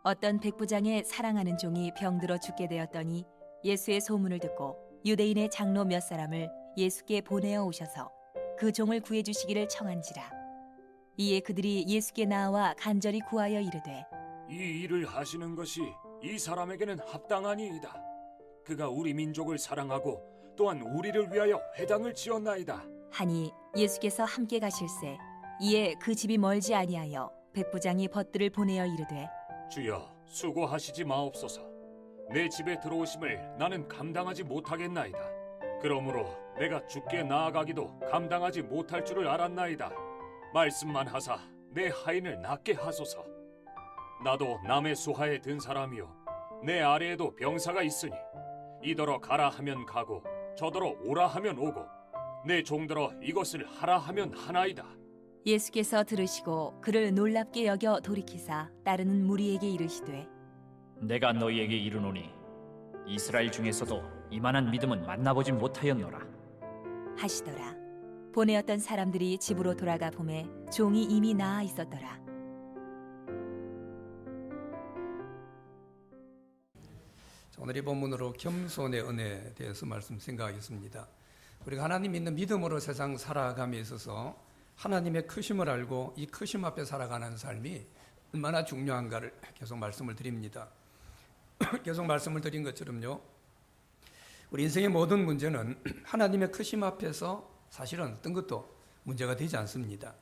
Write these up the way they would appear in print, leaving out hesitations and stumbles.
어떤 백부장의 사랑하는 종이 병들어 죽게 되었더니 예수의 소문을 듣고 유대인의 장로 몇 사람을 예수께 보내어 오셔서 그 종을 구해 주시기를 청한지라. 이에 그들이 예수께 나와 간절히 구하여 이르되 이 일을 하시는 것이 이 사람에게는 합당하니이다. 그가 우리 민족을 사랑하고 또한 우리를 위하여 회당을 지었나이다. 하니 예수께서 함께 가실새 이에 그 집이 멀지 아니하여 백부장이 벗들을 보내어 이르되 주여, 수고하시지 마옵소서. 내 집에 들어오심을 나는 감당하지 못하겠나이다. 그러므로 내가 주께 나아가기도 감당하지 못할 줄을 알았나이다. 말씀만 하사 내 하인을 낫게 하소서. 나도 남의 수하에 든 사람이요 내 아래에도 병사가 있으니 이더러 가라 하면 가고 저더러 오라 하면 오고 내 종들어 이것을 하라 하면 하나이다. 예수께서 들으시고 그를 놀랍게 여겨 돌이키사 따르는 무리에게 이르시되 내가 너희에게 이르노니 이스라엘 중에서도 이만한 믿음은 만나보지 못하였노라. 하시더라. 보내었던 사람들이 집으로 돌아가 보매 종이 이미 나아 있었더라. 오늘 이 본문으로 겸손의 은혜에 대해서 말씀 생각하겠습니다. 우리가 하나님 믿는 믿음으로 세상 살아감에 있어서 하나님의 크심을 알고 이 크심 앞에 살아가는 삶이 얼마나 중요한가를 계속 말씀을 드립니다. 계속 말씀을 드린 것처럼요, 우리 인생의 모든 문제는 하나님의 크심 앞에서 사실은 어떤 것도 문제가 되지 않습니다.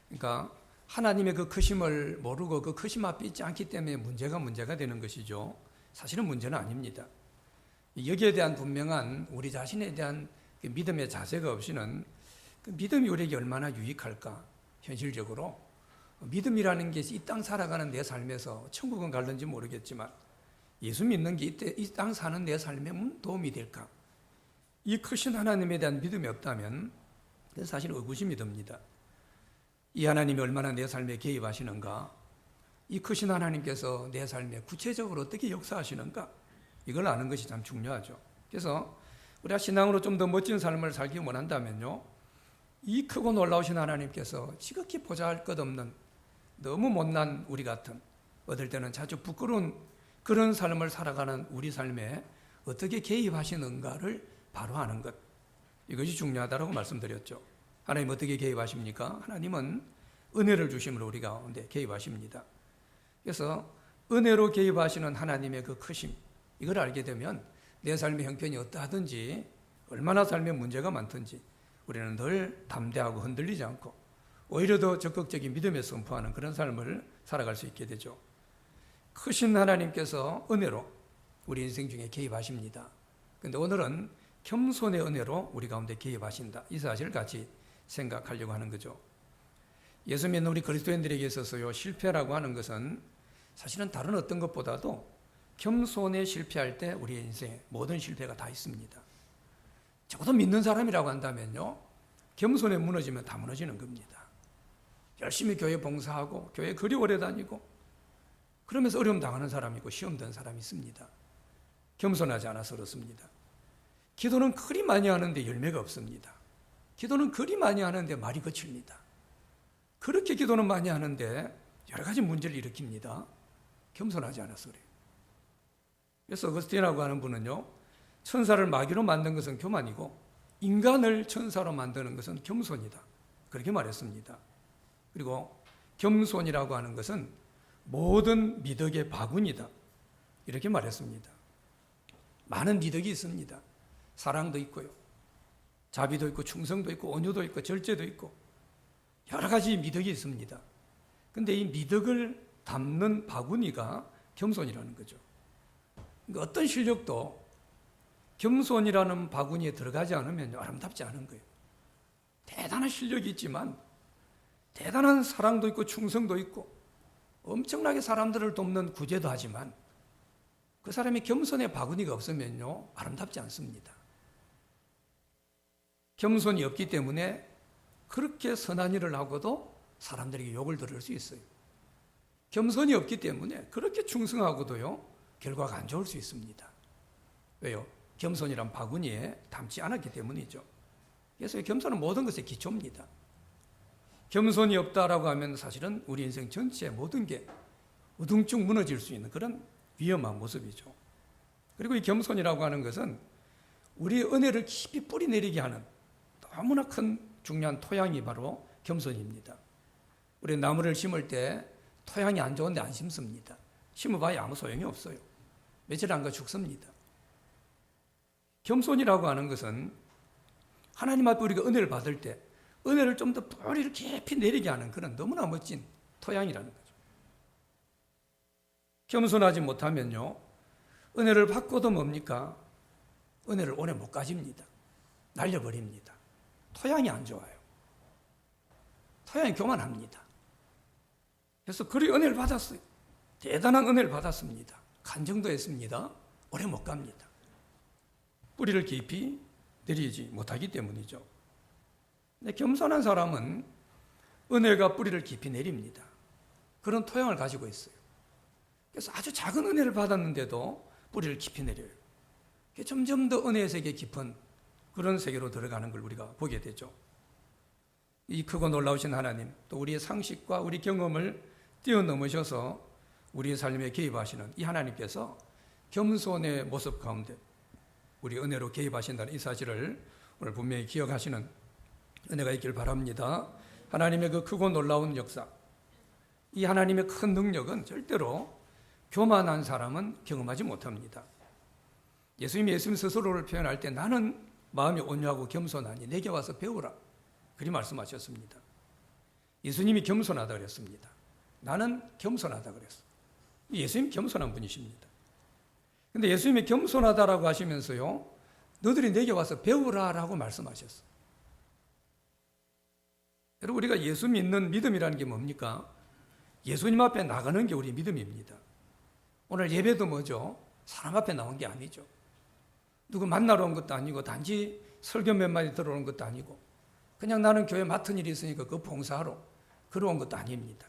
그러니까 하나님의 그 크심을 모르고 그 크심 앞에 있지 않기 때문에 문제가 되는 것이죠. 사실은 문제는 아닙니다. 여기에 대한 분명한 우리 자신에 대한 그 믿음의 자세가 없이는 그 믿음이 우리에게 얼마나 유익할까. 현실적으로 믿음이라는 게 이 땅 살아가는 내 삶에서 천국은 갈는지 모르겠지만 예수 믿는 게 이 땅 사는 내 삶에 도움이 될까. 이 크신 하나님에 대한 믿음이 없다면 사실 의구심이 듭니다. 이 하나님이 얼마나 내 삶에 개입하시는가, 이 크신 하나님께서 내 삶에 구체적으로 어떻게 역사하시는가, 이걸 아는 것이 참 중요하죠. 그래서 우리가 신앙으로 좀 더 멋진 삶을 살기 원한다면요, 이 크고 놀라우신 하나님께서 지극히 보잘것없는 너무 못난 우리 같은, 어떨 때는 자주 부끄러운 그런 삶을 살아가는 우리 삶에 어떻게 개입하시는가를 바로 아는 것, 이것이 중요하다고 말씀드렸죠. 하나님 어떻게 개입하십니까? 하나님은 은혜를 주심으로 우리 가운데 개입하십니다. 그래서 은혜로 개입하시는 하나님의 그 크심, 이걸 알게 되면 내 삶의 형편이 어떠하든지, 얼마나 삶에 문제가 많든지 우리는 늘 담대하고 흔들리지 않고 오히려 더 적극적인 믿음에 선포하는 그런 삶을 살아갈 수 있게 되죠. 크신 하나님께서 은혜로 우리 인생 중에 개입하십니다. 그런데 오늘은 겸손의 은혜로 우리 가운데 개입하신다, 이 사실을 같이 생각하려고 하는 거죠. 예수 믿는 우리 그리스도인들에게 있어서요, 실패라고 하는 것은 사실은 다른 어떤 것보다도 겸손에 실패할 때 우리의 인생에 모든 실패가 다 있습니다. 적어도 믿는 사람이라고 한다면요, 겸손에 무너지면 다 무너지는 겁니다. 열심히 교회 봉사하고 교회 그리 오래 다니고 그러면서 어려움 당하는 사람이 있고 시험 든 사람이 있습니다. 겸손하지 않아서 그렇습니다. 기도는 그리 많이 하는데 열매가 없습니다. 기도는 그리 많이 하는데 말이 거칩니다. 그렇게 기도는 많이 하는데 여러 가지 문제를 일으킵니다. 겸손하지 않아서 그래요. 그래서 어거스틴이라고 하는 분은요, 천사를 마귀로 만든 것은 교만이고 인간을 천사로 만드는 것은 겸손이다, 그렇게 말했습니다. 그리고 겸손이라고 하는 것은 모든 미덕의 바구니다, 이렇게 말했습니다. 많은 미덕이 있습니다. 사랑도 있고요, 자비도 있고 충성도 있고 온유도 있고 절제도 있고 여러 가지 미덕이 있습니다. 그런데 이 미덕을 담는 바구니가 겸손이라는 거죠. 그러니까 어떤 실력도 겸손이라는 바구니에 들어가지 않으면 아름답지 않은 거예요. 대단한 실력이 있지만 대단한 사랑도 있고 충성도 있고 엄청나게 사람들을 돕는 구제도 하지만 그 사람이 겸손의 바구니가 없으면요, 아름답지 않습니다. 겸손이 없기 때문에 그렇게 선한 일을 하고도 사람들에게 욕을 들을 수 있어요. 겸손이 없기 때문에 그렇게 충성하고도요, 결과가 안 좋을 수 있습니다. 왜요? 겸손이란 바구니에 담지 않았기 때문이죠. 그래서 겸손은 모든 것의 기초입니다. 겸손이 없다라고 하면 사실은 우리 인생 전체의 모든 게 우둥쭉 무너질 수 있는 그런 위험한 모습이죠. 그리고 이 겸손이라고 하는 것은 우리의 은혜를 깊이 뿌리내리게 하는 너무나 큰 중요한 토양이 바로 겸손입니다. 우리 나무를 심을 때 토양이 안 좋은데 안 심습니다. 심어봐야 아무 소용이 없어요. 며칠 안 가 죽습니다. 겸손이라고 하는 것은 하나님 앞에 우리가 은혜를 받을 때 은혜를 좀 더 뿌리를 깊이 내리게 하는 그런 너무나 멋진 토양이라는 거죠. 겸손하지 못하면요, 은혜를 받고도 뭡니까? 은혜를 오래 못 가집니다. 날려버립니다. 토양이 안 좋아요. 토양이 교만합니다. 그래서 그리 은혜를 받았어요. 대단한 은혜를 받았습니다. 간증도 했습니다. 오래 못 갑니다. 뿌리를 깊이 내리지 못하기 때문이죠. 근데 겸손한 사람은 은혜가 뿌리를 깊이 내립니다. 그런 토양을 가지고 있어요. 그래서 아주 작은 은혜를 받았는데도 뿌리를 깊이 내려요. 점점 더 은혜의 세계 깊은 그런 세계로 들어가는 걸 우리가 보게 되죠. 이 크고 놀라우신 하나님, 또 우리의 상식과 우리 경험을 뛰어넘으셔서 우리의 삶에 개입하시는 이 하나님께서 겸손의 모습 가운데 우리 은혜로 개입하신다는 이 사실을 오늘 분명히 기억하시는 은혜가 있길 바랍니다. 하나님의 그 크고 놀라운 역사, 이 하나님의 큰 능력은 절대로 교만한 사람은 경험하지 못합니다. 예수님 스스로를 표현할 때 나는 마음이 온유하고 겸손하니 내게 와서 배우라, 그리 말씀하셨습니다. 예수님이 겸손하다 그랬습니다. 나는 겸손하다 그랬어요. 예수님 겸손한 분이십니다. 근데 예수님이 겸손하다라고 하시면서요, 너들이 내게 와서 배우라라고 말씀하셨어요. 여러분, 우리가 예수 믿는 믿음이라는 게 뭡니까? 예수님 앞에 나가는 게 우리 믿음입니다. 오늘 예배도 뭐죠? 사람 앞에 나온 게 아니죠. 누구 만나러 온 것도 아니고 단지 설교 몇 마디 들어오는 것도 아니고 그냥 나는 교회 맡은 일이 있으니까 그 봉사하러 그러온 것도 아닙니다.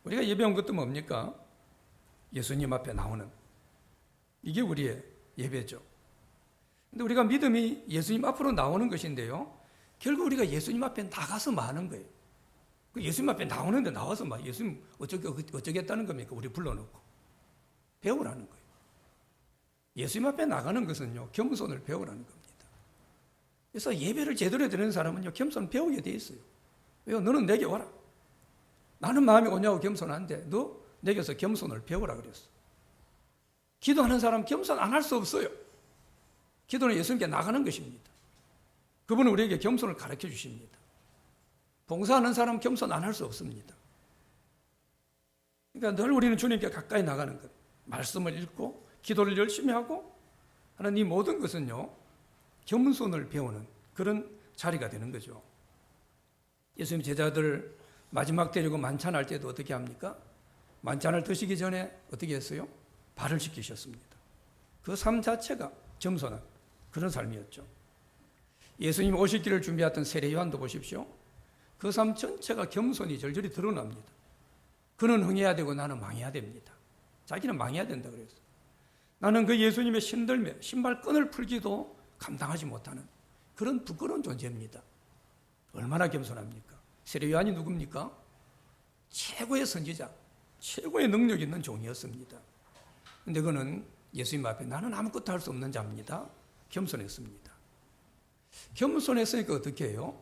우리가 예배 온 것도 뭡니까? 예수님 앞에 나오는, 이게 우리의 예배죠. 근데 우리가 믿음이 예수님 앞으로 나오는 것인데요, 결국 우리가 예수님 앞에 나가서 뭐 하는 거예요? 그 예수님 앞에 나오는데 나와서 막 예수님 어쩌겠다는 겁니까? 우리 불러놓고 배우라는 거예요. 예수님 앞에 나가는 것은요, 겸손을 배우라는 겁니다. 그래서 예배를 제대로 드리는 사람은요, 겸손을 배우게 돼 있어요. 왜요? 너는 내게 와라. 나는 마음이 오냐고 겸손한데 너 내게서 겸손을 배우라 그랬어. 기도하는 사람 겸손 안 할 수 없어요. 기도는 예수님께 나가는 것입니다. 그분은 우리에게 겸손을 가르쳐 주십니다. 봉사하는 사람 겸손 안 할 수 없습니다. 그러니까 늘 우리는 주님께 가까이 나가는 것, 말씀을 읽고 기도를 열심히 하고 하는 이 모든 것은요, 겸손을 배우는 그런 자리가 되는 거죠. 예수님 제자들 마지막 때리고 만찬할 때도 어떻게 합니까? 만찬을 드시기 전에 어떻게 했어요? 발을 씻기셨습니다. 그 삶 자체가 겸손한 그런 삶이었죠. 예수님 오실 길을 준비했던 세례 요한도 보십시오. 그 삶 전체가 겸손이 절절히 드러납니다. 그는 흥해야 되고 나는 망해야 됩니다. 자기는 망해야 된다 그랬어요. 나는 그 예수님의 신들매, 신발끈을 풀기도 감당하지 못하는 그런 부끄러운 존재입니다. 얼마나 겸손합니까? 세례 요한이 누굽니까? 최고의 선지자, 최고의 능력 있는 종이었습니다. 그런데 그는 예수님 앞에 나는 아무것도 할 수 없는 자입니다. 겸손했습니다. 겸손했으니까 어떻게 해요?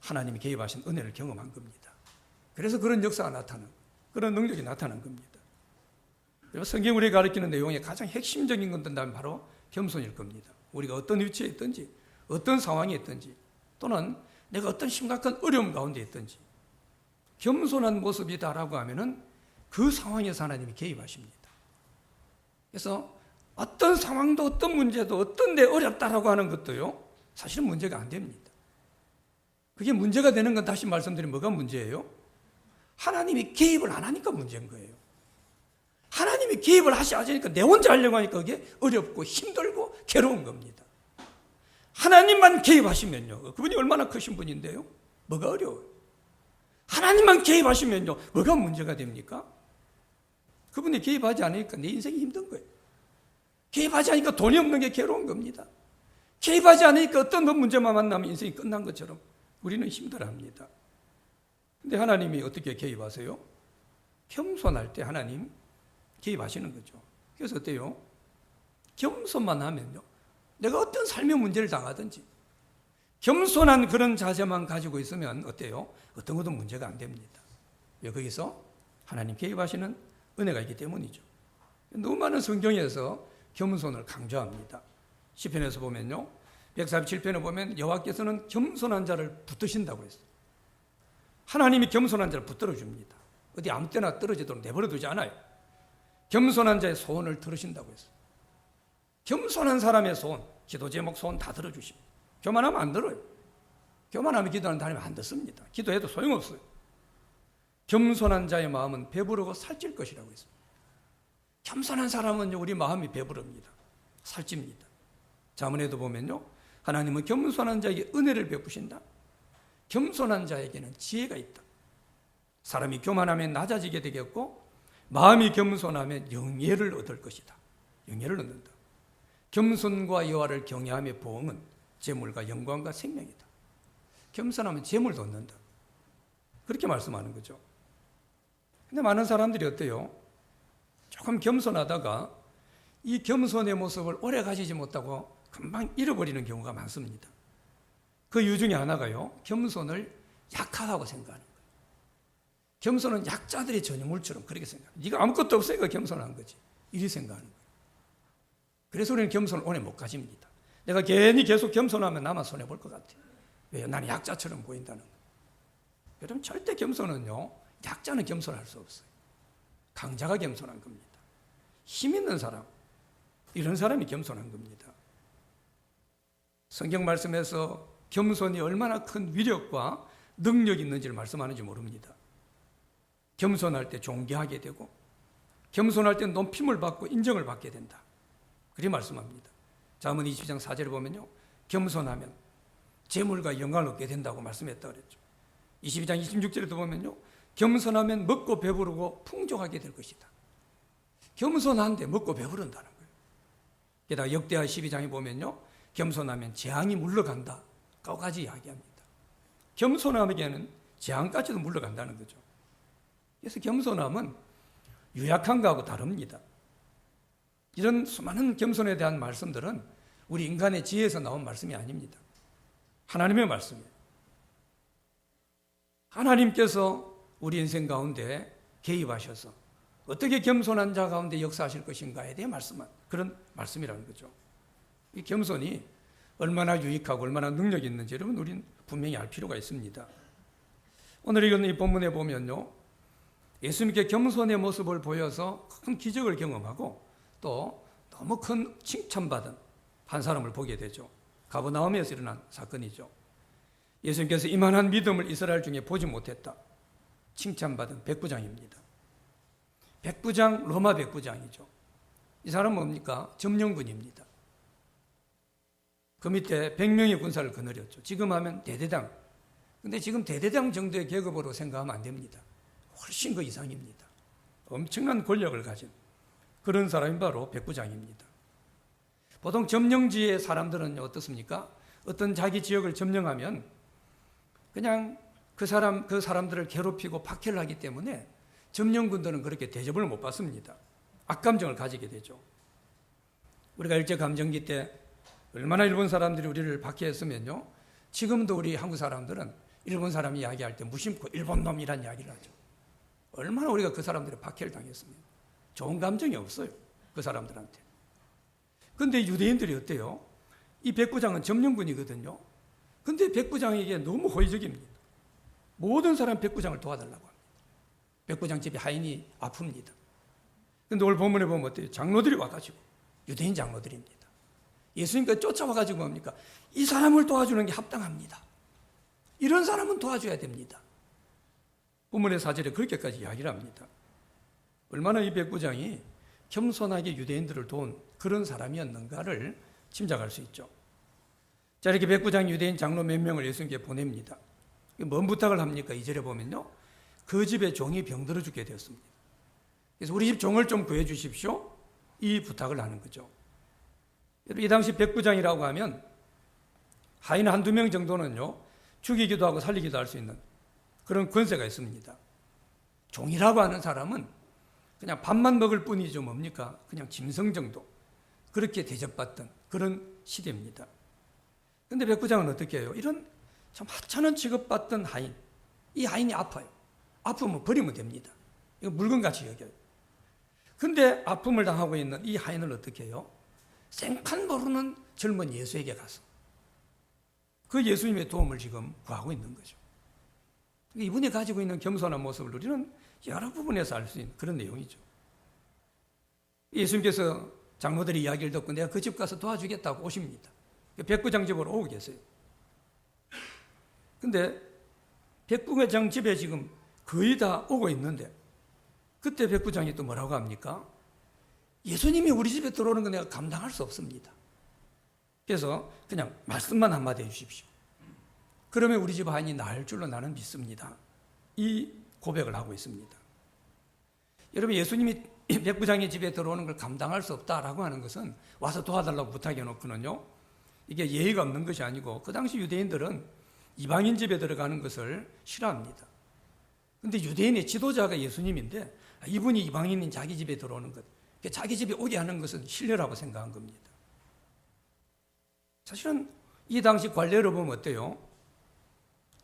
하나님이 개입하신 은혜를 경험한 겁니다. 그래서 그런 역사가 나타나는, 그런 능력이 나타난 겁니다. 성경이 우리가 가르치는 내용의 가장 핵심적인 것은 바로 겸손일 겁니다. 우리가 어떤 위치에 있든지, 어떤 상황에 있든지, 또는 내가 어떤 심각한 어려움 가운데 있든지, 겸손한 모습이다라고 하면은 그 상황에서 하나님이 개입하십니다. 그래서 어떤 상황도, 어떤 문제도, 어떤 데 어렵다라고 하는 것도요, 사실은 문제가 안 됩니다. 그게 문제가 되는 건 다시 말씀드리면 뭐가 문제예요? 하나님이 개입을 안 하니까 문제인 거예요. 하나님이 개입을 하시니까 내 혼자 하려고 하니까 그게 어렵고 힘들고 괴로운 겁니다. 하나님만 개입하시면요, 그분이 얼마나 크신 분인데요, 뭐가 어려워요? 하나님만 개입하시면요, 뭐가 문제가 됩니까? 그분이 개입하지 않으니까 내 인생이 힘든 거예요. 개입하지 않으니까 돈이 없는 게 괴로운 겁니다. 개입하지 않으니까 어떤 문제만 만나면 인생이 끝난 것처럼 우리는 힘들어합니다. 근데 하나님이 어떻게 개입하세요? 겸손할 때 하나님 개입하시는 거죠. 그래서 어때요? 겸손만 하면요, 내가 어떤 삶의 문제를 당하든지 겸손한 그런 자세만 가지고 있으면 어때요? 어떤 것도 문제가 안 됩니다. 왜? 거기서 하나님 개입하시는 은혜가 있기 때문이죠. 너무 많은 성경에서 겸손을 강조합니다. 시편에서 보면요, 147편에 보면 여호와께서는 겸손한 자를 붙드신다고 했어요. 하나님이 겸손한 자를 붙들어 줍니다. 어디 아무 때나 떨어지도록 내버려 두지 않아요. 겸손한 자의 소원을 들으신다고 했어요. 겸손한 사람의 소원, 기도 제목 소원 다 들어주십니다. 교만하면 안 들어요. 교만하면 기도하는 하나님 안 듣습니다. 기도해도 소용없어요. 겸손한 자의 마음은 배부르고 살찔 것이라고 했습니다. 겸손한 사람은요, 우리 마음이 배부릅니다. 살찝니다. 자문에도 보면요, 하나님은 겸손한 자에게 은혜를 베푸신다. 겸손한 자에게는 지혜가 있다. 사람이 교만하면 낮아지게 되겠고, 마음이 겸손하면 영예를 얻을 것이다. 영예를 얻는다. 겸손과 여호와를 경외함의 보응은 재물과 영광과 생명이다. 겸손하면 재물도 얻는다. 그렇게 말씀하는 거죠. 근데 많은 사람들이 어때요? 조금 겸손하다가 이 겸손의 모습을 오래 가지지 못하고 금방 잃어버리는 경우가 많습니다. 그 이유 중에 하나가요, 겸손을 약하다고 생각하는 거예요. 겸손은 약자들의 전유물처럼 그렇게 생각해요. 네가 아무것도 없으니까 겸손한 거지, 이렇게 생각하는 거예요. 그래서 우리는 겸손을 오래 못 가집니다. 내가 괜히 계속 겸손하면 나만 손해볼 것 같아요. 왜요? 나는 약자처럼 보인다는 거예요. 여러분, 절대 겸손은요, 약자는 겸손할 수 없어요. 강자가 겸손한 겁니다. 힘 있는 사람, 이런 사람이 겸손한 겁니다. 성경 말씀에서 겸손이 얼마나 큰 위력과 능력이 있는지를 말씀하는지 모릅니다. 겸손할 때 존귀하게 되고, 겸손할 때 높임을 받고 인정을 받게 된다. 그렇게 말씀합니다. 잠언 22장 4절을 보면요, 겸손하면 재물과 영광을 얻게 된다고 말씀했다 그랬죠. 22장 26절에도 보면요, 겸손하면 먹고 배부르고 풍족하게 될 것이다. 겸손한데 먹고 배부른다는 거예요. 게다가 역대하 12장에 보면요, 겸손하면 재앙이 물러간다. 까지 이야기합니다. 겸손함에게는 재앙까지도 물러간다는 거죠. 그래서 겸손함은 유약한 것하고 다릅니다. 이런 수많은 겸손에 대한 말씀들은 우리 인간의 지혜에서 나온 말씀이 아닙니다. 하나님의 말씀이에요. 하나님께서 우리 인생 가운데 개입하셔서 어떻게 겸손한 자 가운데 역사하실 것인가에 대해 말씀한 그런 말씀이라는 거죠. 이 겸손이 얼마나 유익하고 얼마나 능력이 있는지 여러분, 우리는 분명히 알 필요가 있습니다. 오늘 읽은 이 본문에 보면요, 예수님께 겸손의 모습을 보여서 큰 기적을 경험하고 또 너무 큰 칭찬받은 한 사람을 보게 되죠. 가버나움에서 일어난 사건이죠. 예수님께서 이만한 믿음을 이스라엘 중에 보지 못했다. 칭찬받은 백부장입니다. 백부장, 로마 백부장이죠. 이 사람은 뭡니까? 점령군입니다. 그 밑에 100명의 군사를 거느렸죠. 지금 하면 대대장. 근데 지금 대대장 정도의 계급으로 생각하면 안 됩니다. 훨씬 그 이상입니다. 엄청난 권력을 가진 그런 사람이 바로 백부장입니다. 보통 점령지의 사람들은 어떻습니까? 어떤 자기 지역을 점령하면 그냥 그 사람들을 괴롭히고 박해를 하기 때문에 점령군들은 그렇게 대접을 못 받습니다. 악감정을 가지게 되죠. 우리가 일제감정기 때 얼마나 일본 사람들이 우리를 박해했으면요, 지금도 우리 한국 사람들은 일본 사람이 이야기할 때 무심코 일본 놈이란 이야기를 하죠. 얼마나 우리가 그 사람들의 박해를 당했습니까? 좋은 감정이 없어요, 그 사람들한테. 근데 유대인들이 어때요? 이 백부장은 점령군이거든요. 근데 백부장에게 너무 호의적입니다. 모든 사람 백부장을 도와달라고 합니다. 백부장 집에 하인이 아픕니다. 근데 오늘 본문에 보면 어때요? 장로들이 와가지고, 유대인 장로들입니다. 예수님께 쫓아와가지고 뭡니까? 이 사람을 도와주는 게 합당합니다. 이런 사람은 도와줘야 됩니다. 본문의 4절에 그렇게까지 이야기를 합니다. 얼마나 이 백부장이 겸손하게 유대인들을 도운 그런 사람이었는가를 짐작할 수 있죠. 자, 이렇게 백부장 유대인 장로 몇 명을 예수님께 보냅니다. 뭔 부탁을 합니까? 2절에 보면요, 그 집에 종이 병들어 죽게 되었습니다. 그래서 우리 집 종을 좀 구해 주십시오, 이 부탁을 하는 거죠. 이 당시 백부장이라고 하면 하인 한두 명 정도는요, 죽이기도 하고 살리기도 할 수 있는 그런 권세가 있습니다. 종이라고 하는 사람은 그냥 밥만 먹을 뿐이죠. 뭡니까? 그냥 짐승 정도. 그렇게 대접받던 그런 시대입니다. 그런데 백부장은 어떻게 해요? 이런 참 하찮은 취급받던 하인, 이 하인이 아파요. 아프면 버리면 됩니다. 이거 물건같이 여겨요. 근데 아픔을 당하고 있는 이 하인을 어떻게 해요? 생판 모르는 젊은 예수에게 가서 그 예수님의 도움을 지금 구하고 있는 거죠. 이분이 가지고 있는 겸손한 모습을 우리는 여러 부분에서 알 수 있는 그런 내용이죠. 예수님께서 장로들의 이야기를 듣고 내가 그 집 가서 도와주겠다고 오십니다. 백부장 집으로 오고 계세요. 근데 백부장 집에 지금 거의 다 오고 있는데 그때 백부장이 또 뭐라고 합니까? 예수님이 우리 집에 들어오는 거 내가 감당할 수 없습니다. 그래서 그냥 말씀만 한마디 해주십시오. 그러면 우리 집 하인이 나을 줄로 나는 믿습니다. 이 고백을 하고 있습니다. 여러분, 예수님이 백부장의 집에 들어오는 걸 감당할 수 없다라고 하는 것은 와서 도와달라고 부탁해 놓고는요, 이게 예의가 없는 것이 아니고 그 당시 유대인들은 이방인 집에 들어가는 것을 싫어합니다. 그런데 유대인의 지도자가 예수님인데 이분이 이방인인 자기 집에 들어오는 것, 자기 집에 오게 하는 것은 신뢰라고 생각한 겁니다. 사실은 이 당시 관례로 보면 어때요?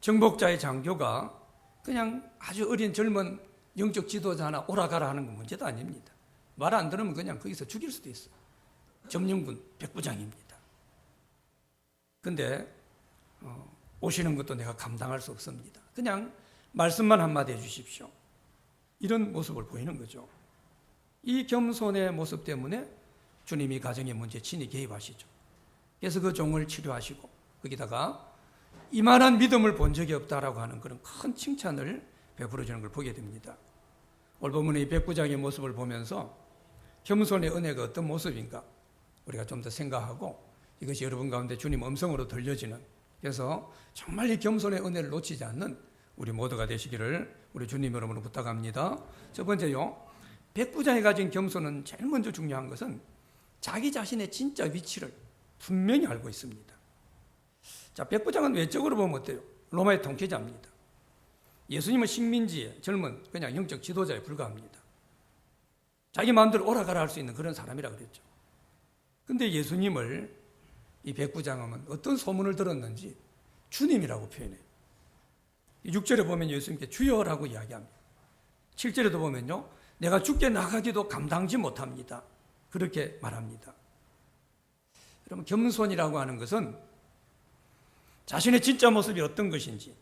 정복자의 장교가 그냥 아주 어린 젊은 영적 지도자 하나 오라가라 하는 건 문제도 아닙니다. 말 안 들으면 그냥 거기서 죽일 수도 있어요. 점령군 백부장입니다. 근데 오시는 것도 내가 감당할 수 없습니다. 그냥 말씀만 한마디 해주십시오. 이런 모습을 보이는 거죠. 이 겸손의 모습 때문에 주님이 가정의 문제에 친히 개입하시죠. 그래서 그 종을 치료하시고 거기다가 이만한 믿음을 본 적이 없다라고 하는 그런 큰 칭찬을 베풀어 주는 걸 보게 됩니다. 오늘 본문의 이 백부장의 모습을 보면서 겸손의 은혜가 어떤 모습인가 우리가 좀 더 생각하고 이것이 여러분 가운데 주님 음성으로 들려지는, 그래서 정말 이 겸손의 은혜를 놓치지 않는 우리 모두가 되시기를 우리 주님 여러분으로 부탁합니다. 첫 번째요, 백부장이 가진 겸손은 제일 먼저 중요한 것은 자기 자신의 진짜 위치를 분명히 알고 있습니다. 자, 백부장은 외적으로 보면 어때요? 로마의 통치자입니다. 예수님은 식민지의 젊은 그냥 영적 지도자에 불과합니다. 자기 마음대로 오라가라 할 수 있는 그런 사람이라 그랬죠. 근데 예수님을 이 백부장은 어떤 소문을 들었는지 주님이라고 표현해요. 6절에 보면 예수님께 주여라고 이야기합니다. 7절에도 보면요, 내가 죽게 나가기도 감당지 못합니다. 그렇게 말합니다. 여러분, 겸손이라고 하는 것은 자신의 진짜 모습이 어떤 것인지,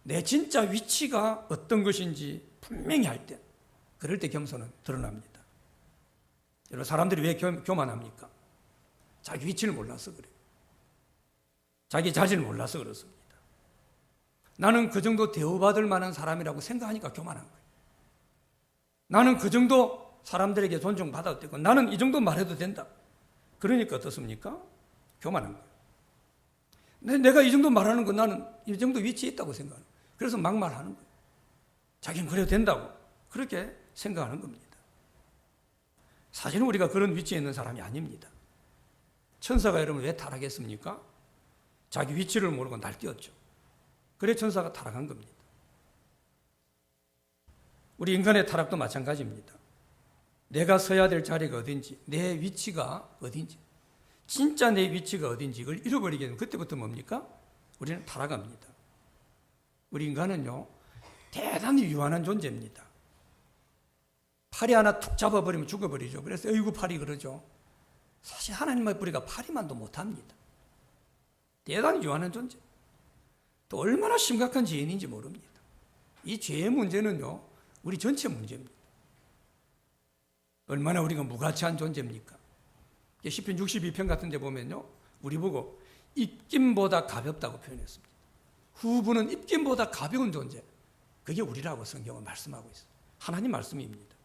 내 진짜 위치가 어떤 것인지 분명히 할 때, 그럴 때 겸손은 드러납니다. 여러분, 사람들이 왜 교만합니까? 자기 위치를 몰라서 그래요. 자기 자신을 몰라서 그렇습니다. 나는 그 정도 대우받을 만한 사람이라고 생각하니까 교만한 거예요. 나는 그 정도 사람들에게 존중받아도 되고 나는 이 정도 말해도 된다. 그러니까 어떻습니까? 교만한 거예요. 내가 이 정도 말하는 거 나는 이 정도 위치에 있다고 생각하는 거예요. 그래서 막말하는 거예요. 자기는 그래도 된다고 그렇게 생각하는 겁니다. 사실은 우리가 그런 위치에 있는 사람이 아닙니다. 천사가 여러분 왜 타락했습니까? 자기 위치를 모르고 날뛰었죠. 그래 천사가 타락한 겁니다. 우리 인간의 타락도 마찬가지입니다. 내가 서야 될 자리가 어딘지, 내 위치가 어딘지, 진짜 내 위치가 어딘지 이걸 잃어버리게 되면 그때부터 뭡니까? 우리는 타락합니다. 우리 인간은요, 대단히 유한한 존재입니다. 팔이 하나 툭 잡아버리면 죽어버리죠. 그래서 어이구 팔이 그러죠. 사실 하나님의 뿌리가 파리만도 못합니다. 대단히 유한한 존재. 또 얼마나 심각한 죄인인지 모릅니다. 이 죄의 문제는요, 우리 전체 문제입니다. 얼마나 우리가 무가치한 존재입니까? 시편 62편 같은 데 보면요, 우리 보고 입김보다 가볍다고 표현했습니다. 후부는 입김보다 가벼운 존재. 그게 우리라고 성경은 말씀하고 있어요. 하나님 말씀입니다.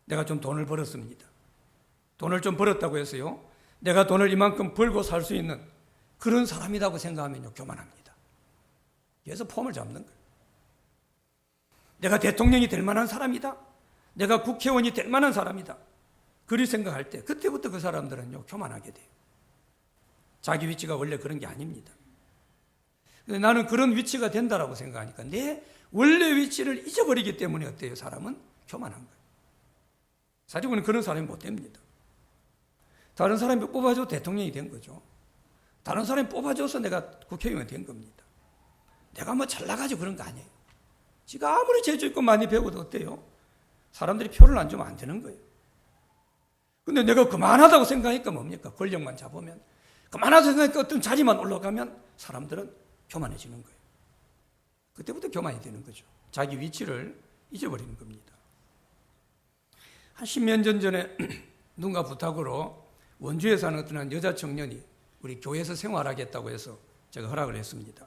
내가 좀 돈을 벌었습니다. 돈을 좀 벌었다고 해서요, 내가 돈을 이만큼 벌고 살 수 있는 그런 사람이라고 생각하면요, 교만합니다. 그래서 폼을 잡는 거예요. 내가 대통령이 될 만한 사람이다. 내가 국회의원이 될 만한 사람이다. 그리 생각할 때 그때부터 그 사람들은요, 교만하게 돼요. 자기 위치가 원래 그런 게 아닙니다. 근데 나는 그런 위치가 된다라고 생각하니까 내 원래 위치를 잊어버리기 때문에 어때요? 사람은 교만한 거예요. 사실 우리는 그런 사람이 못 됩니다. 다른 사람이 뽑아줘도 대통령이 된 거죠. 다른 사람이 뽑아줘서 내가 국회의원이 된 겁니다. 내가 뭐 잘나가지고 그런 거 아니에요. 지가 아무리 재주 있고 많이 배워도 어때요? 사람들이 표를 안 주면 안 되는 거예요. 근데 내가 그만하다고 생각하니까 뭡니까? 권력만 잡으면. 그만하다고 생각하니까 어떤 자리만 올라가면 사람들은 교만해지는 거예요. 그때부터 교만이 되는 거죠. 자기 위치를 잊어버리는 겁니다. 한 10년 전에 누군가 부탁으로 원주에 사는 어떤 한 여자 청년이 우리 교회에서 생활하겠다고 해서 제가 허락을 했습니다.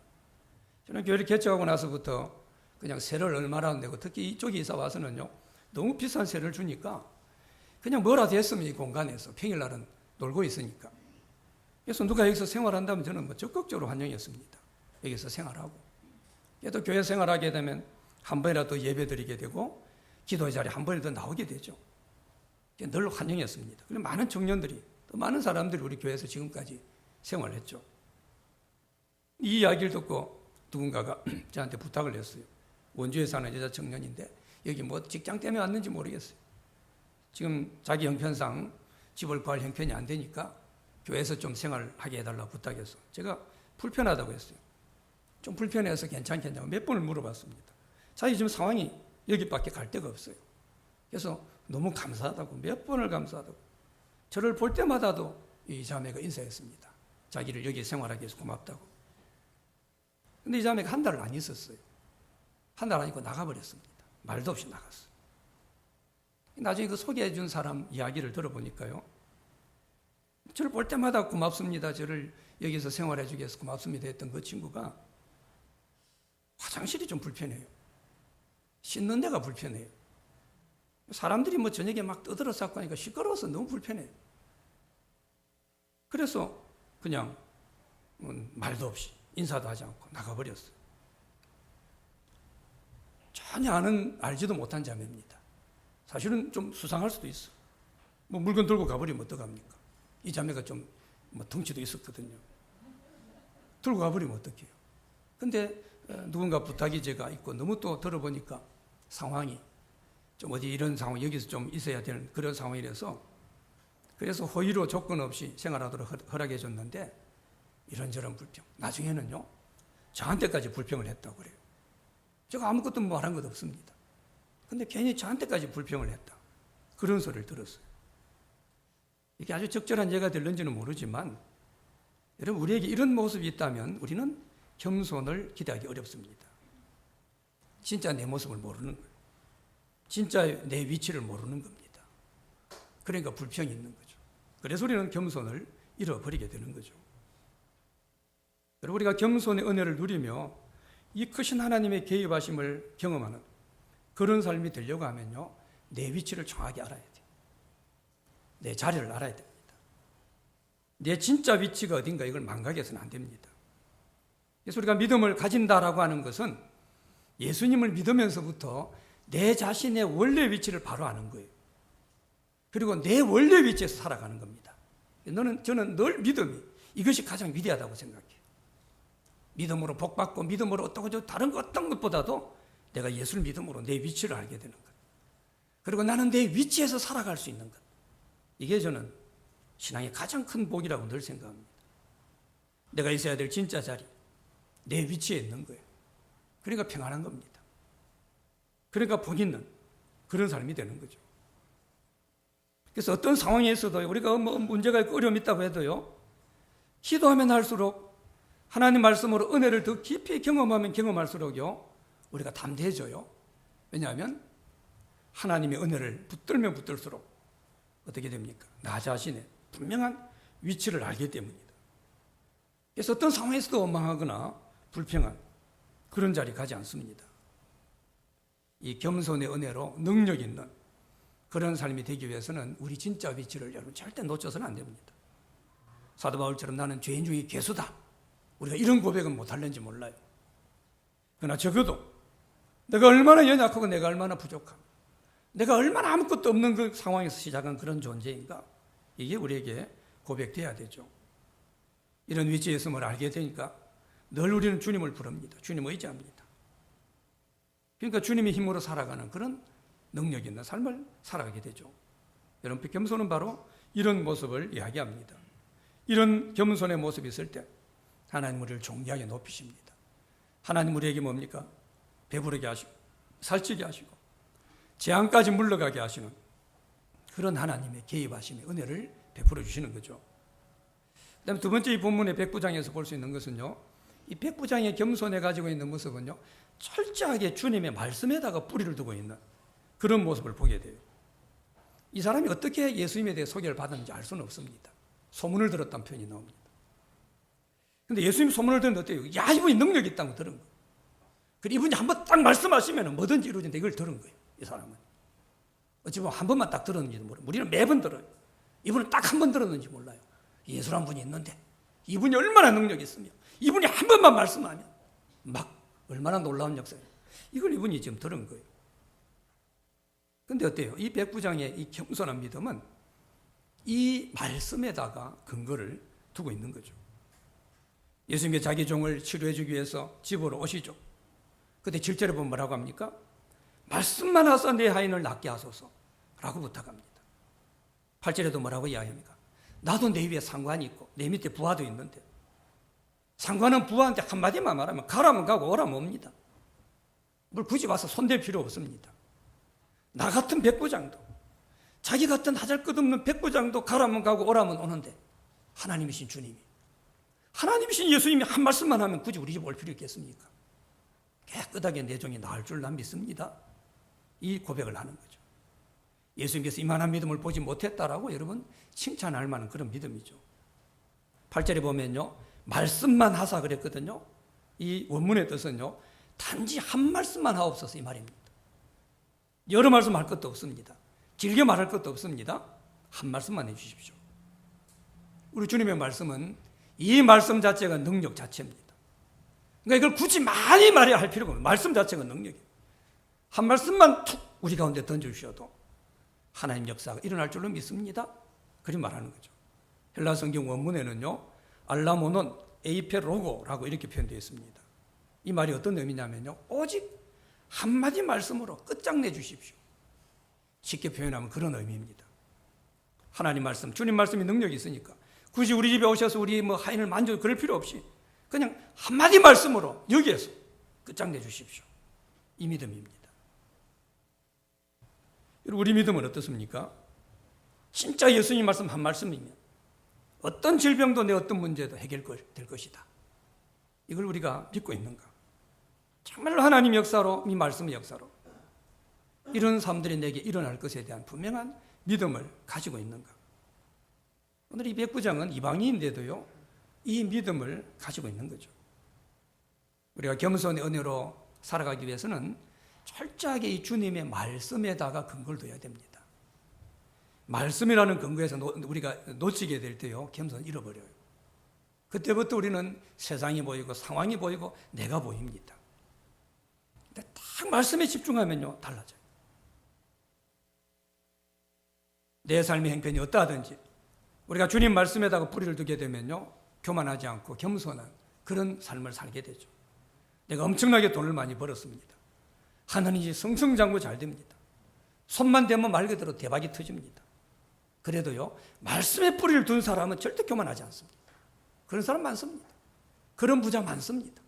저는 교회를 개척하고 나서부터 그냥 세를 얼마나 내고 특히 이쪽에 이사 와서는요 너무 비싼 세를 주니까 그냥 뭐라도 했으면 이 공간에서 평일날은 놀고 있으니까. 그래서 누가 여기서 생활한다면 저는 뭐 적극적으로 환영했습니다. 여기서 생활하고. 또 교회 생활하게 되면 한 번이라도 예배 드리게 되고 기도의 자리에 한 번이라도 나오게 되죠. 늘 환영했습니다. 그리고 많은 청년들이 또 많은 사람들이 우리 교회에서 지금까지 생활했죠. 이 이야기를 듣고 누군가가 저한테 부탁을 했어요. 원주에 사는 여자 청년인데 여기 뭐 직장 때문에 왔는지 모르겠어요. 지금 자기 형편상 집을 구할 형편이 안 되니까 교회에서 좀 생활하게 해달라고 부탁해서 제가 불편하다고 했어요. 좀 불편해서 괜찮겠냐고 몇 번을 물어봤습니다. 자기 지금 상황이 여기밖에 갈 데가 없어요. 그래서 너무 감사하다고 몇 번을 감사하다고 저를 볼 때마다도 이 자매가 인사했습니다. 자기를 여기 생활하게 해서 고맙다고. 근데 이 자매가 한 달을 안 있었어요. 한 달 안 있고 나가버렸습니다. 말도 없이 나갔어요. 나중에 그 소개해 준 사람 이야기를 들어보니까요. 저를 볼 때마다 고맙습니다. 저를 여기서 생활해 주기 위해서 고맙습니다 했던 그 친구가 화장실이 좀 불편해요. 씻는 데가 불편해요. 사람들이 뭐 저녁에 막 떠들어 쌓고 하니까 시끄러워서 너무 불편해요. 그래서 그냥 말도 없이 인사도 하지 않고 나가버렸어요. 전혀 알지도 못한 자매입니다. 사실은 좀 수상할 수도 있어. 뭐 물건 들고 가버리면 어떡합니까? 이 자매가 좀 뭐 덩치도 있었거든요. 들고 가버리면 어떡해요? 근데 누군가 부탁이 제가 있고 너무 또 들어보니까 상황이 좀 어디 이런 상황 여기서 좀 있어야 되는 그런 상황이라서 그래서 허위로 조건 없이 생활하도록 허락해 줬는데 이런저런 불평. 나중에는요 저한테까지 불평을 했다고 그래요. 제가 아무것도 말한 것 없습니다. 근데 괜히 저한테까지 불평을 했다. 그런 소리를 들었어요. 이게 아주 적절한 예가 될는지는 모르지만 여러분 우리에게 이런 모습이 있다면 우리는 겸손을 기대하기 어렵습니다. 진짜 내 모습을 모르는 거예요. 진짜 내 위치를 모르는 겁니다. 그러니까 불평이 있는 거죠. 그래서 우리는 겸손을 잃어버리게 되는 거죠. 여러분 우리가 겸손의 은혜를 누리며 이 크신 하나님의 개입하심을 경험하는 그런 삶이 되려고 하면요 내 위치를 정확히 알아야 돼요. 내 자리를 알아야 됩니다. 내 진짜 위치가 어딘가 이걸 망각해서는 안 됩니다. 그래서 우리가 믿음을 가진다라고 하는 것은 예수님을 믿으면서부터 내 자신의 원래 위치를 바로 아는 거예요. 그리고 내 원래 위치에서 살아가는 겁니다. 저는 늘 믿음이 이것이 가장 위대하다고 생각해요. 믿음으로 복받고 믿음으로 어떠고 다른 어떤 것보다도 내가 예수를 믿음으로 내 위치를 알게 되는 것. 그리고 나는 내 위치에서 살아갈 수 있는 것. 이게 저는 신앙의 가장 큰 복이라고 늘 생각합니다. 내가 있어야 될 진짜 자리, 내 위치에 있는 거예요. 그러니까 평안한 겁니다. 그러니까 복 있는 그런 삶이 되는 거죠. 그래서 어떤 상황에서도 우리가 뭐 문제가 있고 어려움이 있다고 해도요, 기도하면 할수록 하나님 말씀으로 은혜를 더 깊이 경험하면 경험할수록요, 우리가 담대해져요. 왜냐하면 하나님의 은혜를 붙들면 붙들수록 어떻게 됩니까? 나 자신의 분명한 위치를 알기 때문이다. 그래서 어떤 상황에서도 원망하거나 불평한 그런 자리 가지 않습니다. 이 겸손의 은혜로 능력 있는 그런 삶이 되기 위해서는 우리 진짜 위치를 여러분 절대 놓쳐서는 안 됩니다. 사도 바울처럼 나는 죄인 중에 괴수다. 우리가 이런 고백은 못할는지 몰라요. 그러나 적어도 내가 얼마나 연약하고 내가 얼마나 부족하고 내가 얼마나 아무것도 없는 그 상황에서 시작한 그런 존재인가? 이게 우리에게 고백돼야 되죠. 이런 위치에 있음을 알게 되니까 늘 우리는 주님을 부릅니다. 주님 의지합니다. 그러니까 주님의 힘으로 살아가는 그런 능력 있는 삶을 살아가게 되죠. 여러분, 겸손은 바로 이런 모습을 이야기합니다. 이런 겸손의 모습이 있을 때 하나님 우리를 존귀하게 높이십니다. 하나님 우리에게 뭡니까? 배부르게 하시고 살찌게 하시고 재앙까지 물러가게 하시는 그런 하나님의 개입하심의 은혜를 베풀어 주시는 거죠. 그다음에 두 번째 이 본문의 백부장에서 볼 수 있는 것은요, 이 백부장의 겸손해 가지고 있는 모습은요, 철저하게 주님의 말씀에다가 뿌리를 두고 있는 그런 모습을 보게 돼요. 이 사람이 어떻게 예수님에 대해 소개를 받았는지 알 수는 없습니다. 소문을 들었다는 표현이 나옵니다. 근데 예수님 소문을 듣는데 어때요? 야, 이분이 능력이 있다는 거 들은 거예요. 그리고 이분이 한번 딱 말씀하시면 뭐든지 이루어진다, 이걸 들은 거예요. 이 사람은 어찌 보면 한 번만 딱 들었는지도 모르고, 우리는 매번 들어요. 이분은 딱 한 번 들었는지 몰라요. 예수란 분이 있는데 이분이 얼마나 능력이 있으며 이분이 한 번만 말씀하면 막 얼마나 놀라운 역사예요. 이걸 이분이 지금 들은 거예요. 근데 어때요? 이 백부장의 이 겸손한 믿음은 이 말씀에다가 근거를 두고 있는 거죠. 예수님께 자기 종을 치료해 주기 위해서 집으로 오시죠. 그때 7절에 보면 뭐라고 합니까? 말씀만 하사 내 하인을 낫게 하소서 라고 부탁합니다. 8절에도 뭐라고 이야기합니까? 나도 내 위에 상관이 있고 내 밑에 부하도 있는데, 상관은 부하한테 한마디만 말하면 가라면 가고 오라면 옵니다. 뭘 굳이 와서 손댈 필요 없습니다. 나 같은 백부장도, 자기 같은 하잘것없는 백부장도 가라면 가고 오라면 오는데, 하나님이신 주님이, 하나님이신 예수님이 한 말씀만 하면 굳이 우리 집 올 필요 있겠습니까? 깨끗하게 내 종이 나을 줄 난 믿습니다. 이 고백을 하는 거죠. 예수님께서 이만한 믿음을 보지 못했다라고 여러분 칭찬할 만한 그런 믿음이죠. 8절에 보면요, 말씀만 하사 그랬거든요. 이 원문의 뜻은요, 단지 한 말씀만 하옵소서 이 말입니다. 여러 말씀 할 것도 없습니다. 길게 말할 것도 없습니다. 한 말씀만 해주십시오. 우리 주님의 말씀은 이 말씀 자체가 능력 자체입니다. 그러니까 이걸 굳이 많이 말해야 할 필요가 없어요. 말씀 자체가 능력이에요. 한 말씀만 툭 우리 가운데 던져주셔도 하나님 역사가 일어날 줄로 믿습니다. 그리 말하는 거죠. 헬라 성경 원문에는요, 알라모논 에이페로고라고 이렇게 표현되어 있습니다. 이 말이 어떤 의미냐면요, 오직 한마디 말씀으로 끝장내 주십시오. 쉽게 표현하면 그런 의미입니다. 하나님 말씀, 주님 말씀이 능력이 있으니까 굳이 우리 집에 오셔서 우리 하인을 만져 그럴 필요 없이 그냥 한마디 말씀으로 여기에서 끝장내 주십시오. 이 믿음입니다. 우리 믿음은 어떻습니까? 진짜 예수님 말씀 한 말씀이면 어떤 질병도 내 어떤 문제도 해결될 것이다. 이걸 우리가 믿고 있는가? 정말로 하나님 역사로, 이 말씀의 역사로 이런 사람들이 내게 일어날 것에 대한 분명한 믿음을 가지고 있는가? 오늘 이 백부장은 이방인인데도요, 이 믿음을 가지고 있는 거죠. 우리가 겸손의 은혜로 살아가기 위해서는 철저하게 이 주님의 말씀에다가 근거를 둬야 됩니다. 말씀이라는 근거에서 우리가 놓치게 될 때요, 겸손을 잃어버려요. 그때부터 우리는 세상이 보이고 상황이 보이고 내가 보입니다. 근데 딱 말씀에 집중하면요, 달라져요. 내 삶의 형편이 어떠하든지 우리가 주님 말씀에다가 뿌리를 두게 되면요, 교만하지 않고 겸손한 그런 삶을 살게 되죠. 내가 엄청나게 돈을 많이 벌었습니다. 하나님이 성성장구 잘 됩니다. 손만 대면 말 그대로 대박이 터집니다. 그래도요, 말씀에 뿌리를 둔 사람은 절대 교만하지 않습니다. 그런 사람 많습니다. 그런 부자 많습니다.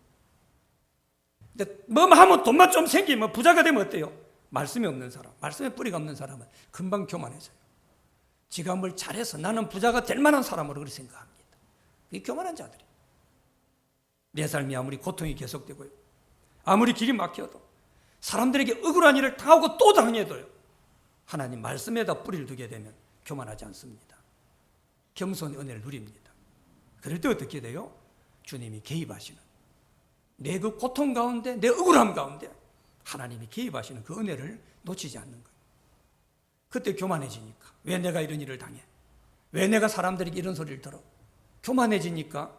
근데 뭐 하면 돈만 좀 생기면 부자가 되면 어때요? 말씀이 없는 사람, 말씀에 뿌리가 없는 사람은 금방 교만해져요. 지가 뭘 잘해서 나는 부자가 될 만한 사람으로 그렇게 생각합니다. 이게 교만한 자들이에요. 내 삶이 아무리 고통이 계속되고요, 아무리 길이 막혀도, 사람들에게 억울한 일을 당하고 또 당해도요, 하나님 말씀에다 뿌리를 두게 되면 교만하지 않습니다. 겸손의 은혜를 누립니다. 그럴 때 어떻게 돼요? 주님이 개입하시는, 내 그 고통 가운데, 내 억울함 가운데 하나님이 개입하시는 그 은혜를 놓치지 않는 거예요. 그때 교만해지니까, 왜 내가 이런 일을 당해? 왜 내가 사람들에게 이런 소리를 들어? 교만해지니까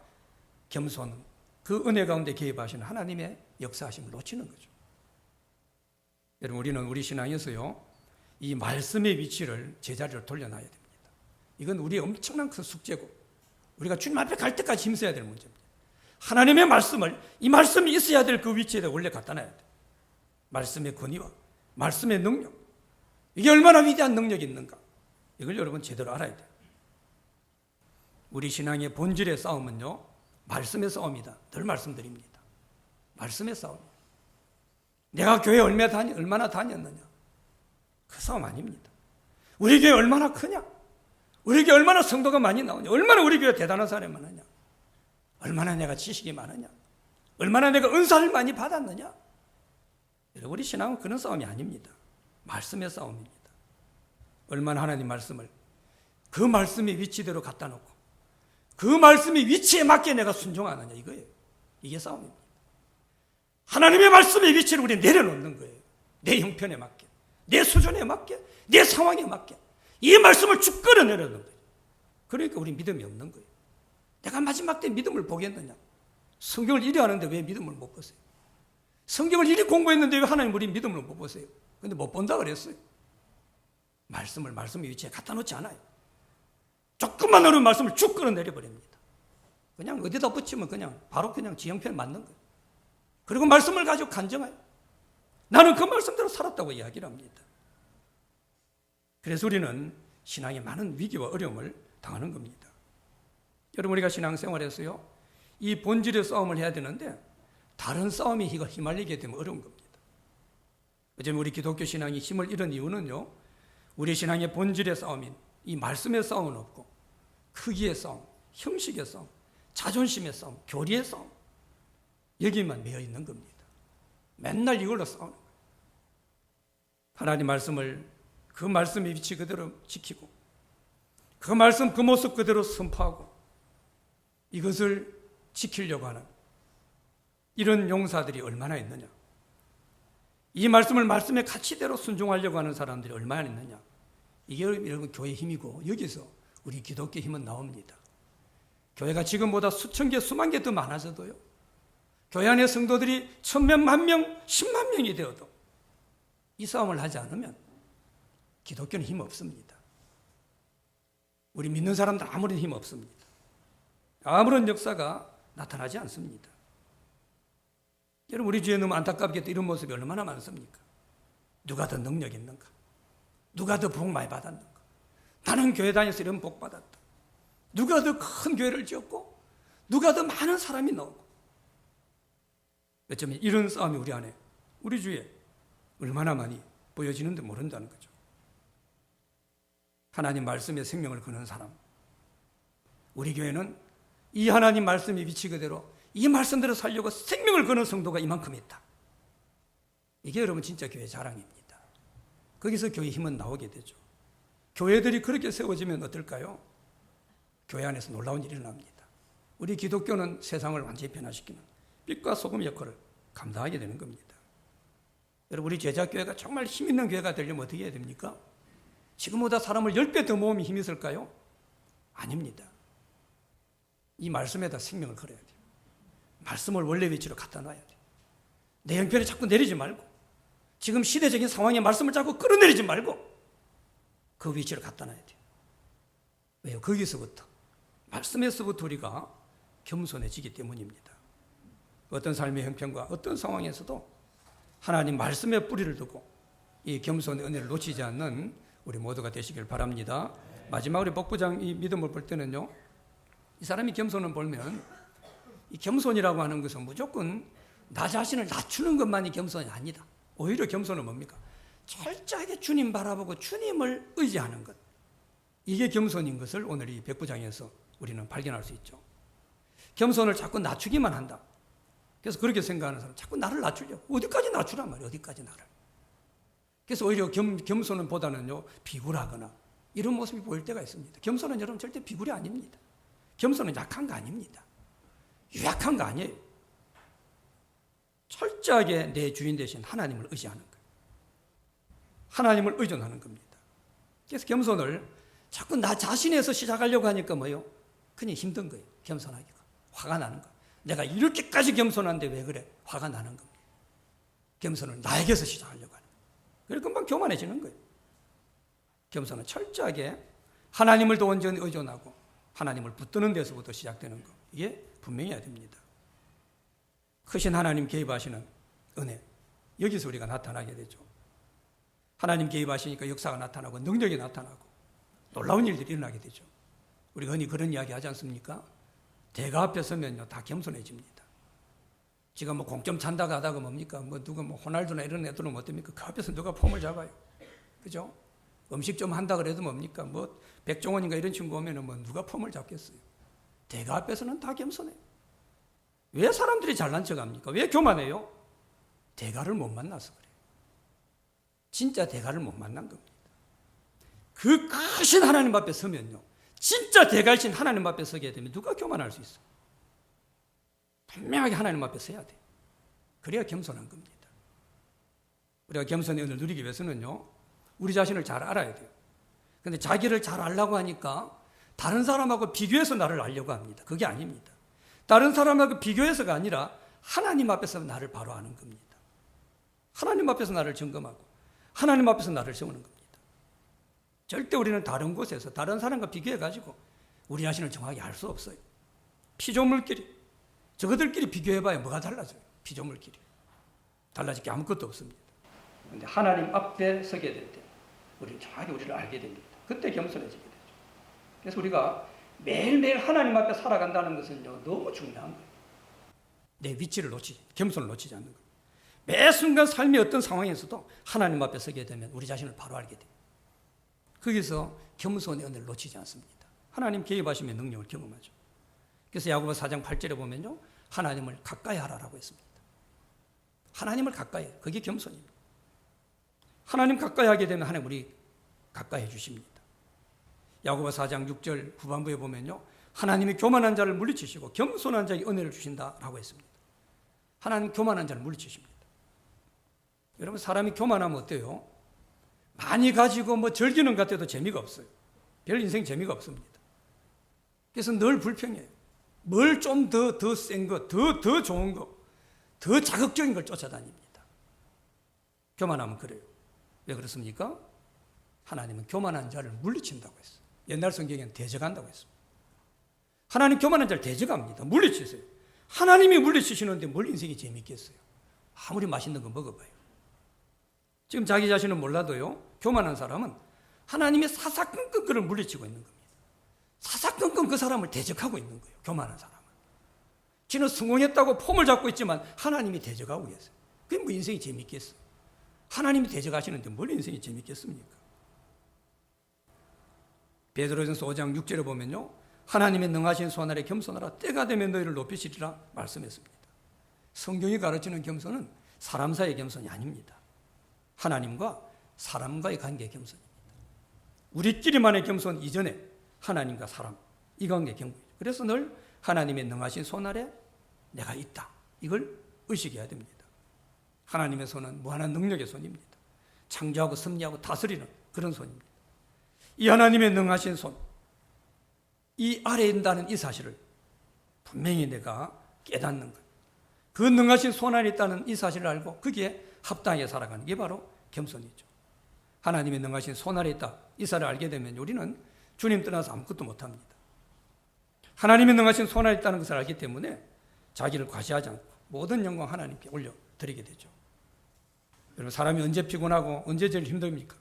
겸손, 그 은혜 가운데 개입하시는 하나님의 역사하심을 놓치는 거죠. 여러분, 우리는 우리 신앙에서요, 이 말씀의 위치를 제자리로 돌려놔야 됩니다. 이건 우리의 엄청난 큰 숙제고, 우리가 주님 앞에 갈 때까지 힘써야 될 문제입니다. 하나님의 말씀을, 이 말씀이 있어야 될 그 위치에 원래 갖다 놔야 돼. 말씀의 권위와 말씀의 능력, 이게 얼마나 위대한 능력이 있는가, 이걸 여러분 제대로 알아야 돼요. 우리 신앙의 본질의 싸움은요, 말씀의 싸움이다. 늘 말씀드립니다. 말씀의 싸움이에요. 내가 교회 얼마나 다녔느냐, 그 싸움 아닙니다. 우리 교회 얼마나 크냐, 우리 교회 얼마나 성도가 많이 나오냐, 얼마나 우리 교회 대단한 사람이 많으냐, 얼마나 내가 지식이 많으냐, 얼마나 내가 은사를 많이 받았느냐. 여러분, 우리 신앙은 그런 싸움이 아닙니다. 말씀의 싸움입니다. 얼마나 하나님 말씀을 그 말씀의 위치대로 갖다 놓고 그 말씀의 위치에 맞게 내가 순종하느냐, 이거예요. 이게 싸움입니다. 하나님의 말씀의 위치를 우리 내려놓는 거예요. 내 형편에 맞게, 내 수준에 맞게, 내 상황에 맞게 이 말씀을 쭉 끌어내려는 거예요. 그러니까 우리 믿음이 없는 거예요. 내가 마지막 때 믿음을 보겠느냐? 성경을 이리 하는데 왜 믿음을 못 보세요? 성경을 이리 공부했는데 왜 하나님 우리 믿음을 못 보세요? 근데 못 본다 그랬어요. 말씀의 위치에 갖다 놓지 않아요. 조금만 어려운 말씀을 쭉 끌어내려 버립니다. 그냥 어디다 붙이면 그냥 바로 그냥 지 형편에 맞는 거예요. 그리고 말씀을 가지고 간증해요. 나는 그 말씀대로 살았다고 이야기를 합니다. 그래서 우리는 신앙에 많은 위기와 어려움을 당하는 겁니다. 여러분, 우리가 신앙생활에서요, 이 본질의 싸움을 해야 되는데 다른 싸움에 휘말리게 되면 어려운 겁니다. 어쩌면 우리 기독교 신앙이 힘을 잃은 이유는요, 우리 신앙의 본질의 싸움인 이 말씀의 싸움은 없고 크기의 싸움, 형식의 싸움, 자존심의 싸움, 교리의 싸움, 여기만 매여 있는 겁니다. 맨날 이걸로 싸우는 거예요. 하나님 말씀을 그 말씀의 위치 그대로 지키고 그 말씀 그 모습 그대로 선포하고 이것을 지키려고 하는 이런 용사들이 얼마나 있느냐, 이 말씀을 말씀의 가치대로 순종하려고 하는 사람들이 얼마나 있느냐, 이게 여러분 교회의 힘이고 여기서 우리 기독교의 힘은 나옵니다. 교회가 지금보다 수천 개, 수만 개 더 많아져도요, 교회 안에 성도들이 1000명, 10,000명, 10만 명이 되어도 이 싸움을 하지 않으면 기독교는 힘 없습니다. 우리 믿는 사람들 아무런 힘 없습니다. 아무런 역사가 나타나지 않습니다. 여러분, 우리 주위에 너무 안타깝게도 이런 모습이 얼마나 많습니까? 누가 더 능력 있는가? 누가 더 복 많이 받았는가? 나는 교회 다녀서 이런 복 받았다. 누가 더 큰 교회를 지었고 누가 더 많은 사람이 나오고. 어쩌면 이런 싸움이 우리 안에, 우리 주위에 얼마나 많이 보여지는지 모른다는 거죠. 하나님 말씀에 생명을 거는 사람, 우리 교회는 이 하나님 말씀의 위치 그대로 이 말씀대로 살려고 생명을 거는 성도가 이만큼 있다. 이게 여러분 진짜 교회 자랑입니다. 거기서 교회 힘은 나오게 되죠. 교회들이 그렇게 세워지면 어떨까요? 교회 안에서 놀라운 일이 일어납니다. 우리 기독교는 세상을 완전히 변화시키는 빛과 소금 역할을 감당하게 되는 겁니다. 여러분, 우리 제자교회가 정말 힘 있는 교회가 되려면 어떻게 해야 됩니까? 지금보다 사람을 10배 더 모으면 힘이 있을까요? 아닙니다. 이 말씀에다 생명을 걸어야 돼요. 말씀을 원래 위치로 갖다 놔야 돼요. 내 형편에 자꾸 내리지 말고, 지금 시대적인 상황에 말씀을 자꾸 끌어내리지 말고 그 위치로 갖다 놔야 돼요. 왜요? 거기서부터, 말씀에서부터 우리가 겸손해지기 때문입니다. 어떤 삶의 형편과 어떤 상황에서도 하나님 말씀에 뿌리를 두고 이 겸손의 은혜를 놓치지 않는 우리 모두가 되시길 바랍니다. 마지막으로 복부장 이 믿음을 볼 때는요, 이 사람이 겸손을 보면 이 겸손이라고 하는 것은 무조건 나 자신을 낮추는 것만이 겸손이 아니다. 오히려 겸손은 뭡니까? 철저하게 주님 바라보고 주님을 의지하는 것, 이게 겸손인 것을 오늘 이 백부장에서 우리는 발견할 수 있죠. 겸손을 자꾸 낮추기만 한다. 그래서 그렇게 생각하는 사람, 자꾸 나를 낮추려고, 어디까지 낮추란 말이에요. 어디까지 나를. 그래서 오히려 겸손은 보다는요, 비굴하거나 이런 모습이 보일 때가 있습니다. 겸손은 여러분 절대 비굴이 아닙니다. 겸손은 약한 거 아닙니다. 유약한 거 아니에요. 철저하게 내 주인 대신 하나님을 의지하는 거예요. 하나님을 의존하는 겁니다. 그래서 겸손을 자꾸 나 자신에서 시작하려고 하니까 뭐예요? 그냥 힘든 거예요. 겸손하기가. 화가 나는 거예요. 내가 이렇게까지 겸손한데 왜 그래? 화가 나는 겁니다. 겸손을 나에게서 시작하려고 하는 거예요. 그래서 금방 교만해지는 거예요. 겸손은 철저하게 하나님을 더 온전히 의존하고 하나님을 붙드는 데서부터 시작되는 거, 이게 분명해야 됩니다. 크신 하나님 개입하시는 은혜, 여기서 우리가 나타나게 되죠. 하나님 개입하시니까 역사가 나타나고 능력이 나타나고 놀라운 일들이 일어나게 되죠. 우리가 흔히 그런 이야기 하지 않습니까? 대가 앞에 서면요 다 겸손해집니다. 지금 뭐 공점 찬다고 하다가 뭡니까? 뭐 누가 뭐 호날두나 이런 애들은 어떻습니까? 그 앞에서 누가 폼을 잡아요. 그죠? 음식 좀 한다 그래도 뭡니까? 뭐 백종원인가 이런 친구 오면은 뭐 누가 폼을 잡겠어요? 대가 앞에서는 다 겸손해요. 왜 사람들이 잘난 척합니까? 왜 교만해요? 대가를 못 만나서 그래요. 진짜 대가를 못 만난 겁니다. 그 크신 하나님 앞에 서면요, 진짜 대가이신 하나님 앞에 서게 되면 누가 교만할 수 있어요? 분명하게 하나님 앞에 서야 돼요. 그래야 겸손한 겁니다. 우리가 겸손의 은혜를 누리기 위해서는요, 우리 자신을 잘 알아야 돼요. 그런데 자기를 잘 알려고 하니까 다른 사람하고 비교해서 나를 알려고 합니다. 그게 아닙니다. 다른 사람하고 비교해서가 아니라 하나님 앞에서 나를 바로 아는 겁니다. 하나님 앞에서 나를 점검하고 하나님 앞에서 나를 세우는 겁니다. 절대 우리는 다른 곳에서 다른 사람과 비교해가지고 우리 자신을 정확히 알 수 없어요. 피조물끼리, 저것들끼리 비교해봐야 뭐가 달라져요? 피조물끼리. 달라질 게 아무것도 없습니다. 그런데 하나님 앞에 서게 될 때 우리는 정확히 우리를 알게 됩니다. 그때 겸손해지게 되죠. 그래서 우리가 매일매일 하나님 앞에 살아간다는 것은요, 너무 중요한 거예요. 내 위치를 겸손을 놓치지 않는 거예요. 매 순간 삶의 어떤 상황에서도 하나님 앞에 서게 되면 우리 자신을 바로 알게 돼요. 거기서 겸손의 은혜를 놓치지 않습니다. 하나님 개입하심의 능력을 경험하죠. 그래서 야고보 4장 8절에 보면요, 하나님을 가까이 하라라고 했습니다. 하나님을 가까이 해요. 그게 겸손입니다. 하나님 가까이 하게 되면 하나님 우리 가까이 해주십니다. 야고보 4장 6절 후반부에 보면요, 하나님이 교만한 자를 물리치시고 겸손한 자에게 은혜를 주신다라고 했습니다. 하나님 교만한 자를 물리치십니다. 여러분, 사람이 교만하면 어때요? 많이 가지고 뭐 즐기는 것 같아도 재미가 없어요. 별 인생 재미가 없습니다. 그래서 늘 불평해요. 뭘 좀 더 센 거, 더 좋은 거, 더 자극적인 걸 쫓아다닙니다. 교만하면 그래요. 왜 그렇습니까? 하나님은 교만한 자를 물리친다고 했어요. 옛날 성경에는 대적한다고 했습니다. 하나님 교만한 자를 대적합니다. 물리치세요. 하나님이 물리치시는데 뭘 인생이 재밌겠어요? 아무리 맛있는 거 먹어봐요. 지금 자기 자신은 몰라도요, 교만한 사람은 하나님의 사사건건 그를 물리치고 있는 겁니다. 사사건건 그 사람을 대적하고 있는 거예요. 교만한 사람은. 지는 성공했다고 폼을 잡고 있지만 하나님이 대적하고 계세요. 그게 뭐 인생이 재밌겠어요? 하나님이 대적하시는데 뭘 인생이 재밌겠습니까? 베드로전서 5장 6절에 보면요, 하나님의 능하신 손 아래 겸손하라, 때가 되면 너희를 높이시리라 말씀했습니다. 성경이 가르치는 겸손은 사람 사이의 겸손이 아닙니다. 하나님과 사람과의 관계의 겸손입니다. 우리끼리만의 겸손 이전에 하나님과 사람, 이 관계의 겸손. 그래서 늘 하나님의 능하신 손 아래 내가 있다, 이걸 의식해야 됩니다. 하나님의 손은 무한한 능력의 손입니다. 창조하고 섭리하고 다스리는 그런 손입니다. 이 하나님의 능하신 손, 이 아래에 있다는 이 사실을 분명히 내가 깨닫는 것, 그 능하신 손 안에 있다는 이 사실을 알고 거기에 합당하게 살아가는 게 바로 겸손이죠. 하나님의 능하신 손 아래 있다, 이 사실을 알게 되면 우리는 주님 떠나서 아무것도 못합니다. 하나님의 능하신 손 아래 있다는 것을 알기 때문에 자기를 과시하지 않고 모든 영광 하나님께 올려드리게 되죠. 여러분, 사람이 언제 피곤하고 언제 제일 힘듭니까?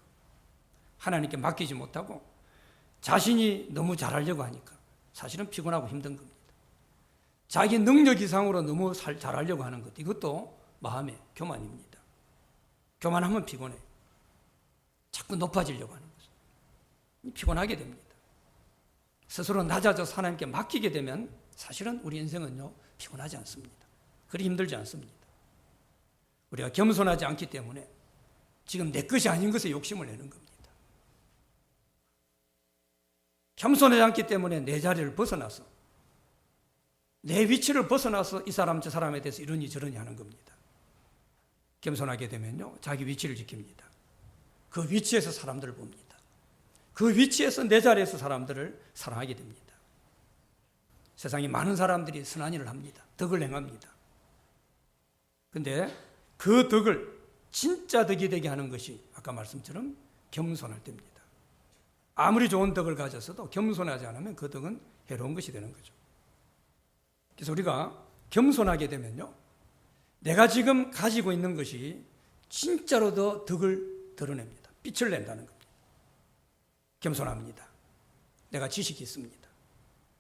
하나님께 맡기지 못하고 자신이 너무 잘하려고 하니까 사실은 피곤하고 힘든 겁니다. 자기 능력 이상으로 너무 잘하려고 하는 것, 이것도 마음의 교만입니다. 교만하면 피곤해요. 자꾸 높아지려고 하는 거죠. 피곤하게 됩니다. 스스로 낮아져서 하나님께 맡기게 되면 사실은 우리 인생은요, 피곤하지 않습니다. 그리 힘들지 않습니다. 우리가 겸손하지 않기 때문에 지금 내 것이 아닌 것에 욕심을 내는 겁니다. 겸손하지 않기 때문에 내 자리를 벗어나서, 내 위치를 벗어나서 이 사람 저 사람에 대해서 이러니 저러니 하는 겁니다. 겸손하게 되면요, 자기 위치를 지킵니다. 그 위치에서 사람들을 봅니다. 그 위치에서 내 자리에서 사람들을 사랑하게 됩니다. 세상에 많은 사람들이 선한 일을 합니다. 덕을 행합니다. 근데 그 덕을 진짜 덕이 되게 하는 것이 아까 말씀처럼 겸손할 때입니다. 아무리 좋은 덕을 가졌어도 겸손하지 않으면 그 덕은 해로운 것이 되는 거죠. 그래서 우리가 겸손하게 되면요, 내가 지금 가지고 있는 것이 진짜로 더 덕을 드러냅니다. 빛을 낸다는 겁니다. 겸손합니다. 내가 지식이 있습니다.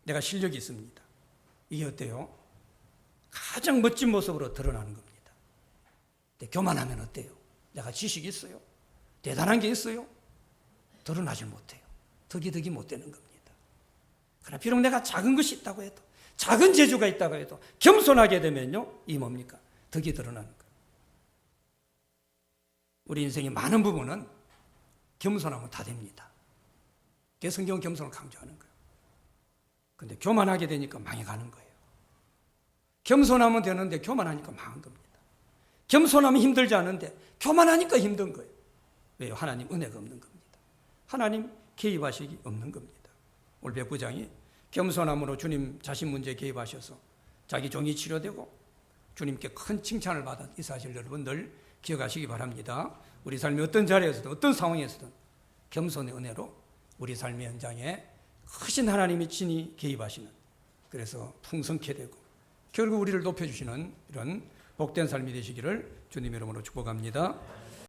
내가 실력이 있습니다. 이게 어때요? 가장 멋진 모습으로 드러나는 겁니다. 근데 교만하면 어때요? 내가 지식이 있어요. 대단한 게 있어요. 드러나질 못해요. 덕이 못 되는 겁니다. 그러나 비록 내가 작은 것이 있다고 해도, 작은 재주가 있다고 해도 겸손하게 되면요, 이 뭡니까? 덕이 드러나는 거예요. 우리 인생의 많은 부분은 겸손하면 다 됩니다. 그래서 성경은 겸손을 강조하는 거예요. 근데 교만하게 되니까 망해가는 거예요. 겸손하면 되는데 교만하니까 망한 겁니다. 겸손하면 힘들지 않은데 교만하니까 힘든 거예요. 왜요? 하나님 은혜가 없는 겁니다. 하나님 개입하시기 없는 겁니다. 오늘 백부장이 겸손함으로 주님 자신 문제에 개입하셔서 자기 종이 치료되고 주님께 큰 칭찬을 받은 이 사실 여러분 늘 기억하시기 바랍니다. 우리 삶의 어떤 자리에서든 어떤 상황에서든 겸손의 은혜로 우리 삶의 현장에 크신 하나님이 친히 개입하시는, 그래서 풍성케 되고 결국 우리를 높여주시는 이런 복된 삶이 되시기를 주님의 이름으로 축복합니다.